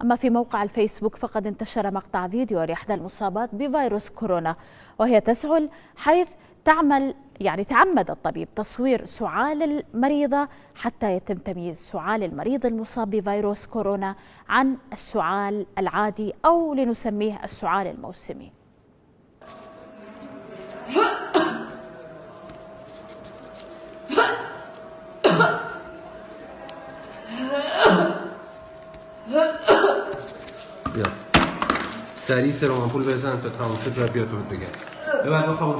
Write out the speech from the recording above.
أما في موقع الفيسبوك فقد انتشر مقطع فيديو لإحدى المصابات بفيروس كورونا وهي تسعل، حيث تعمد الطبيب تصوير سعال المريضة حتى يتم تمييز سعال المريض المصاب بفيروس كورونا عن السعال العادي أو لنسميه السعال الموسمي. سریع سرم آمپول بزن تا تموم شد و بیا تو بگم. ببر بخوام